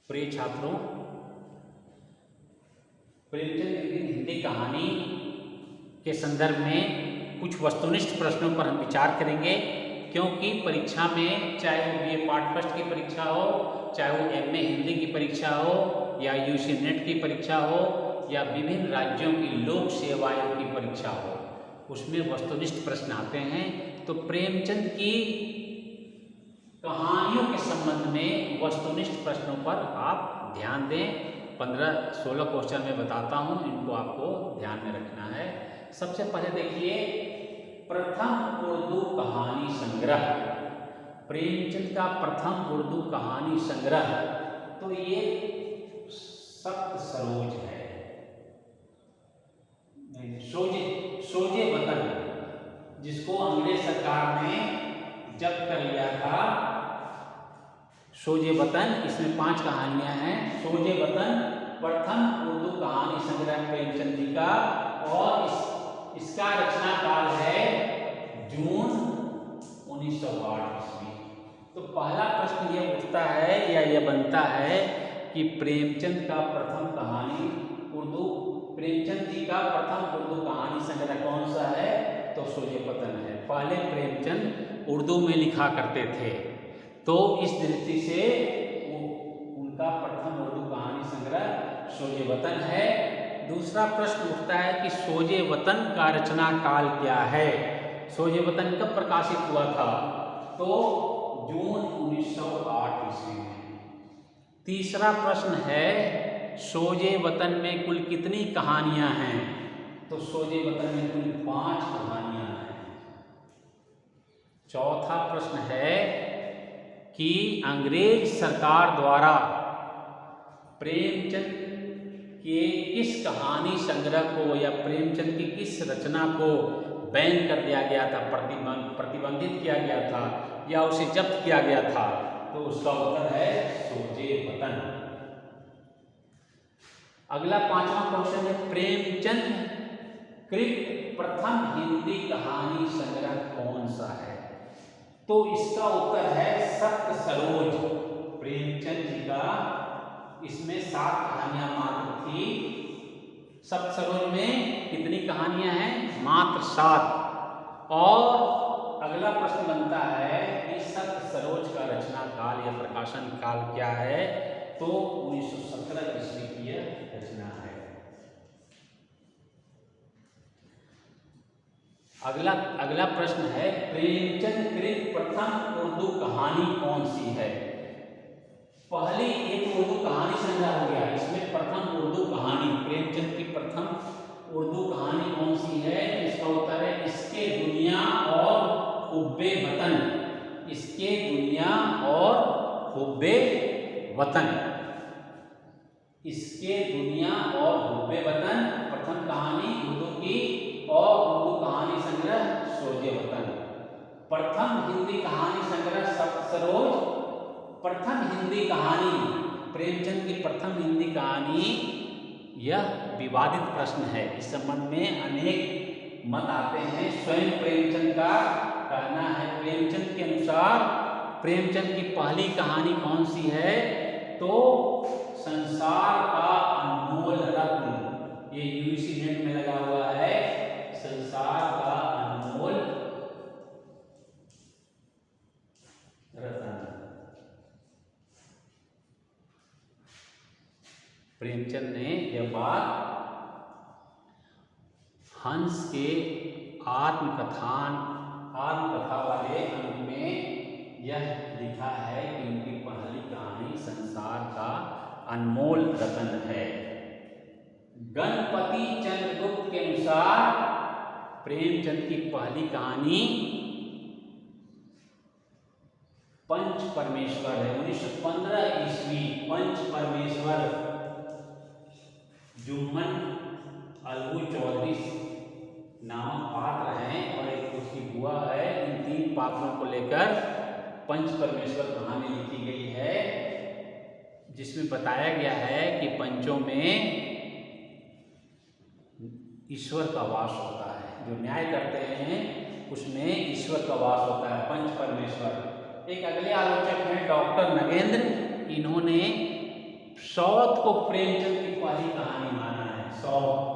प्रिय छात्रों, प्रेमचंद की हिंदी कहानी के संदर्भ में कुछ वस्तुनिष्ठ प्रश्नों पर हम विचार करेंगे, क्योंकि परीक्षा में चाहे वो बीए पार्ट फर्स्ट की परीक्षा हो, चाहे वो एमए हिंदी की परीक्षा हो, या यूजी नेट की परीक्षा हो, या विभिन्न राज्यों की लोक सेवाओं की परीक्षा हो, उसमें वस्तुनिष्ठ प्रश्न आते हैं। तो प्रेमचंद की कहानियों के संबंध में वस्तुनिष्ठ प्रश्नों पर आप ध्यान दें। 15-16 क्वेश्चन मैं बताता हूं, इनको आपको ध्यान में रखना है। सबसे पहले देखिए, प्रथम उर्दू कहानी संग्रह। प्रेमचंद का प्रथम उर्दू कहानी संग्रह तो ये सप्त सरोज है, सोजे वतन, जिसको अंग्रेज सरकार ने जब्त कर लिया था। सोजे वतन, इसमें 5 कहानियां हैं। सोजे वतन प्रथम उर्दू कहानी संग्रह प्रेमचंद जी का, और इसका रचना काल है जून 1908 ईस्वी। तो पहला प्रश्न ये उठता है या ये बनता है कि प्रेमचंद का प्रथम कहानी उर्दू, प्रेमचंद जी का प्रथम उर्दू कहानी संग्रह कौन सा है? तो सोजे वतन है। पहले प्रेमचंद उर्दू में लिखा करते थे, तो इस दृष्टि से उनका प्रथम उर्दू कहानी संग्रह सोजे वतन है। दूसरा प्रश्न उठता है कि सोजे वतन का रचना काल क्या है? सोजे वतन कब प्रकाशित हुआ था? तो जून 1908 ईस्वी में। तीसरा प्रश्न है, सोजे वतन में कुल कितनी कहानियां हैं? तो सोजे वतन में कुल 5 कहानियां हैं। चौथा प्रश्न है कि अंग्रेज सरकार द्वारा प्रेमचंद के किस कहानी संग्रह को या प्रेमचंद की किस रचना को बैन कर दिया गया था, प्रतिबंधित किया गया था, या उसे जब्त किया गया था? तो उसका उत्तर है सोजे वतन। अगला 5वां क्वेश्चन है, प्रेमचंद कृत प्रथम हिंदी कहानी संग्रह कौन सा है? तो इसका उत्तर है सप्त सरोज। प्रेमचंद जी का इसमें 7 कहानियां मात्र थी। सप्त सरोज में कितनी कहानियां हैं? मात्र 7। और अगला प्रश्न बनता है कि सप्त सरोज का रचना काल या प्रकाशन काल क्या है? तो 1917 ईस्वी की यह रचना है। अगला प्रश्न है, प्रेमचंद कृत प्रथम उर्दू कहानी कौन सी है? पहली एक उर्दू कहानी संग्रह हो गया, इसमें प्रथम उर्दू कहानी, प्रेमचंद की प्रथम उर्दू कहानी कौन सी है? इसका उत्तर है इसके दुनिया और हुब्बे वतन। इसके दुनिया और हुब्बे वतन। इसके दुनिया और हुब्बे वतन प्रथम कहानी उर्दू की, और उर्दू कहानी संग्रह सोजे वतन। प्रथम हिंदी कहानी संग्रह सप्त सरोज। प्रथम हिंदी कहानी, प्रेमचंद की प्रथम हिंदी कहानी, यह विवादित प्रश्न है। इस संबंध में अनेक मत आते हैं। स्वयं प्रेमचंद का कहना है, प्रेमचंद के अनुसार प्रेमचंद की पहली कहानी कौन सी है? तो संसार का अनमोल रत्न। ये यूजी नेट में लगा हुआ है, संसार का अनमोल रत्न। प्रेमचंद ने यह बात हंस के आत्मकथा वाले अंक में यह लिखा है कि उनकी पहली कहानी संसार का अनमोल रत्न है। गणपति चंद्रगुप्त के अनुसार प्रेमचंद की पहली कहानी पंच परमेश्वर है। 1915 ईस्वी पंच परमेश्वर जुम्मन अलगू चौधरी नामक पात्र हैं और एक उसकी बुआ है। इन 3 पात्रों को लेकर पंच परमेश्वर कहानी लिखी गई है, जिसमें बताया गया है कि पंचों में ईश्वर का वास होता है। जो न्याय करते हैं उसमें ईश्वर का वास होता है, पंच परमेश्वर। एक अगले आलोचक हैं डॉक्टर नगेंद्र, इन्होंने सौत को प्रेमचंद की पहली कहानी माना है। सौत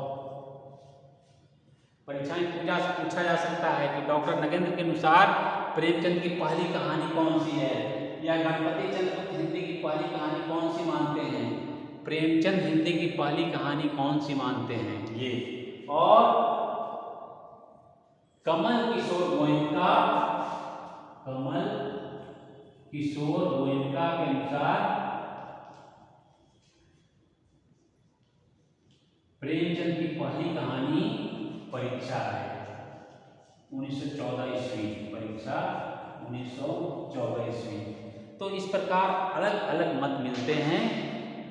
परीक्षाएं पूछा जा सकता है कि डॉक्टर नगेंद्र के अनुसार प्रेमचंद की पहली कहानी कौन सी है, या गणपति चंद्र हिंदी की पहली कहानी कौन सी मानते हैं, प्रेमचंद हिंदी की पहली कहानी कौन सी मानते हैं ये। और कमल किशोर गोयनका के अनुसार प्रेमचंद की पहली कहानी परीक्षा है, 1914 ईस्वी, परीक्षा 1914 ईस्वी। तो इस प्रकार अलग अलग मत मिलते हैं।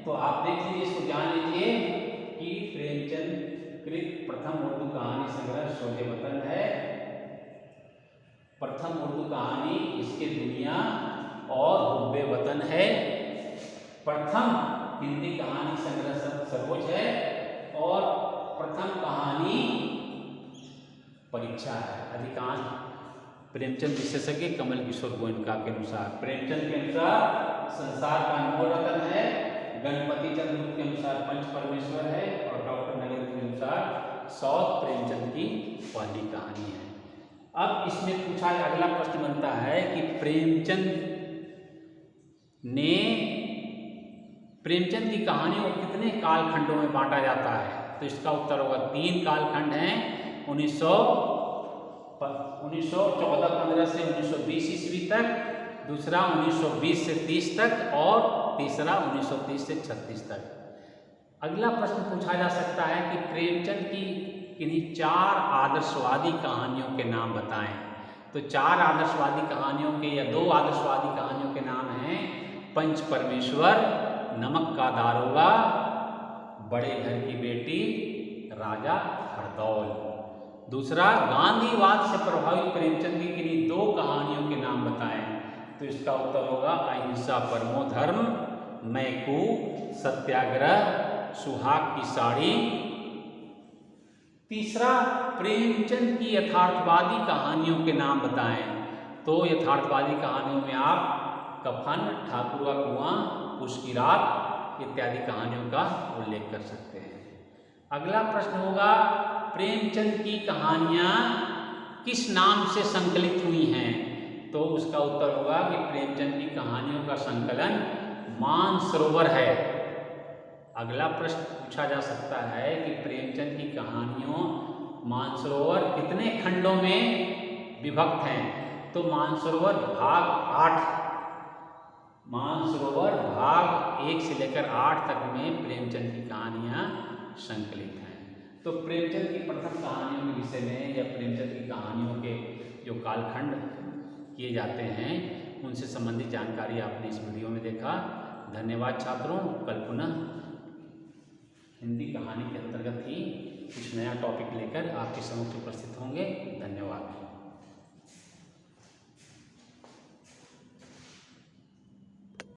तो आप देख लीजिए, इसको जान लीजिए कि प्रेमचंद कृत प्रथम उर्दू कहानी संग्रह शोले वतन है। प्रथम उर्दू कहानी इसके दुनिया और हुब्बे वतन है। प्रथम हिंदी कहानी संग्रह सर्वोच्च है और प्रथम कहानी परीक्षा है। अधिकांश प्रेमचंद विशेषज्ञ कमल किशोर गोयनका के अनुसार, प्रेमचंद के अनुसार संसार का अनमोल रतन है, गणपति चंद्र के अनुसार पंच परमेश्वर है और डॉक्टर नगेंद्र के अनुसार सौत प्रेमचंद की पहली कहानी है। अब इसमें पूछा अगला प्रश्न बनता है कि प्रेमचंद की कहानियों को कितने कालखंडों में बांटा जाता है। तो इसका उत्तर होगा 3 कालखंड हैं, 1914-15 से 1920 ईस्वी तक, दूसरा 1920 से 30 तक और तीसरा 1930 से 36 तक। अगला प्रश्न पूछा जा सकता है कि प्रेमचंद की किन्हीं 4 आदर्शवादी कहानियों के नाम बताएं। तो 4 आदर्शवादी कहानियों के या 2 आदर्शवादी कहानियों के नाम हैं पंच परमेश्वर, नमक का दारोगा, बड़े घर की बेटी, राजा हरदौल। दूसरा, गांधीवाद से प्रभावित प्रेमचंद की किन्हीं 2 कहानियों के नाम बताएं। तो इसका उत्तर होगा अहिंसा परमो धर्म, मैकू, सत्याग्रह, सुहाग की साड़ी। तीसरा, प्रेमचंद की यथार्थवादी कहानियों के नाम बताएं। तो यथार्थवादी कहानियों में आप कफन, ठाकुर का कुआं, उसकी रात इत्यादि कहानियों का उल्लेख कर सकते हैं। अगला प्रश्न होगा, प्रेमचंद की कहानियां किस नाम से संकलित हुई हैं। तो उसका उत्तर होगा कि प्रेमचंद की कहानियों का संकलन मानसरोवर है। अगला प्रश्न पूछा जा सकता है कि प्रेमचंद की कहानियों मानसरोवर कितने खंडों में विभक्त हैं। तो मानसरोवर भाग 1 से लेकर 8 तक में प्रेमचंद की कहानियां संकलित हैं। तो प्रेमचंद की प्रथम कहानियों के विषय में या प्रेमचंद की कहानियों के जो कालखंड किए जाते हैं उनसे संबंधित जानकारी आपने इस वीडियो में देखा। धन्यवाद छात्रों। कल पुनः हिंदी कहानी के अंतर्गत ही कुछ नया टॉपिक लेकर आपके समक्ष उपस्थित होंगे। धन्यवाद।